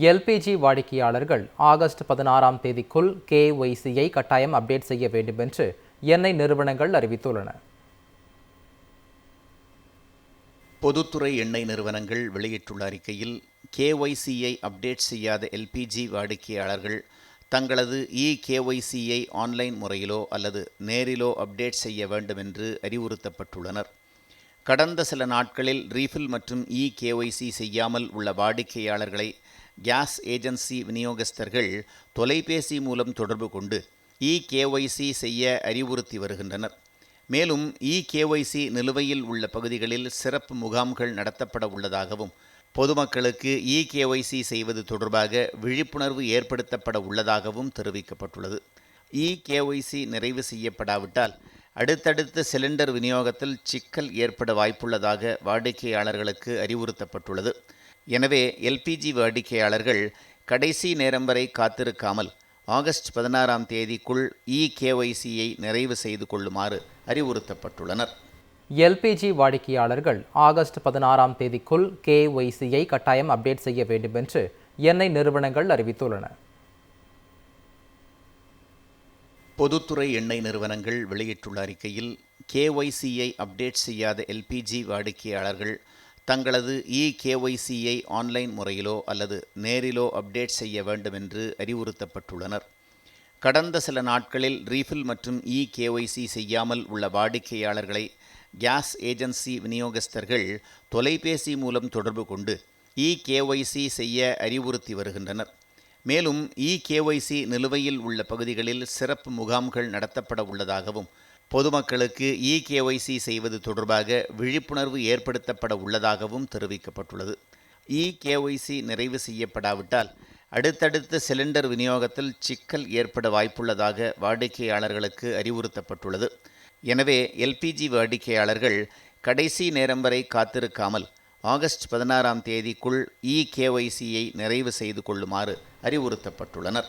LPG வாடிக்கையாளர்கள் August 16ஆம் தேதிக்குள் KYC-யை கட்டாயம் அப்டேட் செய்ய வேண்டும் என்று எண்ணெய் நிறுவனங்கள் அறிவித்துள்ளன. பொதுத்துறை எண்ணெய் நிறுவனங்கள் வெளியிட்டுள்ள அறிக்கையில் KYC-யை அப்டேட் செய்யாத எல்பிஜி வாடிக்கையாளர்கள் தங்களது KYC-யை ஆன்லைன் முறையிலோ அல்லது நேரிலோ அப்டேட் செய்ய வேண்டும் என்று அறிவுறுத்தப்பட்டுள்ளனர். கடந்த சில நாட்களில் ரீஃபில் மற்றும் KYC செய்யாமல் உள்ள வாடிக்கையாளர்களை கேஸ் ஏஜென்சி விநியோகஸ்தர்கள் தொலைபேசி மூலம் தொடர்பு கொண்டு KYC செய்ய அறிவுறுத்தி வருகின்றனர். மேலும் KYC நிலுவையில் உள்ள பகுதிகளில் சிறப்பு முகாம்கள் நடத்தப்பட உள்ளதாகவும் பொதுமக்களுக்கு KYC செய்வது தொடர்பாக விழிப்புணர்வு ஏற்படுத்தப்பட உள்ளதாகவும் தெரிவிக்கப்பட்டுள்ளது. KYC நிறைவு செய்யப்படாவிட்டால் அடுத்தடுத்த சிலிண்டர் விநியோகத்தில் சிக்கல் ஏற்பட வாய்ப்புள்ளதாக வாடிக்கையாளர்களுக்கு அறிவுறுத்தப்பட்டுள்ளது. எனவே எல்பிஜி வாடிக்கையாளர்கள் கடைசி நேரம் வரை காத்திருக்காமல் ஆகஸ்ட் 16ஆம் தேதிக்குள் KYC-யை நிறைவு செய்து கொள்ளுமாறு அறிவுறுத்தப்பட்டுள்ளனர். எல்பிஜி வாடிக்கையாளர்கள் ஆகஸ்ட் 16ஆம் தேதிக்குள் KYC-யை கட்டாயம் அப்டேட் செய்ய வேண்டும் என்று எண்ணெய் நிறுவனங்கள் அறிவித்துள்ளன. பொதுத்துறை எண்ணெய் நிறுவனங்கள் வெளியிட்டுள்ள அறிக்கையில் KYC-யை அப்டேட் செய்யாத எல்பிஜி வாடிக்கையாளர்கள் தங்களது KYC-யை ஆன்லைன் முறையிலோ அல்லது நேரிலோ அப்டேட் செய்ய வேண்டும் என்று அறிவுறுத்தப்பட்டுள்ளனர். கடந்த சில நாட்களில் ரீஃபில் மற்றும் KYC செய்யாமல் உள்ள வாடிக்கையாளர்களை கேஸ் ஏஜென்சி விநியோகஸ்தர்கள் தொலைபேசி மூலம் தொடர்பு கொண்டு KYC செய்ய அறிவுறுத்தி வருகின்றனர். மேலும் KYC நிலுவையில் உள்ள பகுதிகளில் சிறப்பு முகாம்கள் நடத்தப்பட உள்ளதாகவும் பொதுமக்களுக்கு KYC செய்வது தொடர்பாக விழிப்புணர்வு ஏற்படுத்தப்பட உள்ளதாகவும் தெரிவிக்கப்பட்டுள்ளது. KYC நிறைவு செய்யப்படாவிட்டால் அடுத்தடுத்த சிலிண்டர் விநியோகத்தில் சிக்கல் ஏற்பட வாய்ப்புள்ளதாக வாடிக்கையாளர்களுக்கு அறிவுறுத்தப்பட்டுள்ளது. எனவே எல்பிஜி வாடிக்கையாளர்கள் கடைசி நேரம் வரை காத்திருக்காமல் ஆகஸ்ட் 16ஆம் தேதிக்குள் KYC-யை நிறைவு செய்து கொள்ளுமாறு அறிவுறுத்தப்பட்டுள்ளனர்.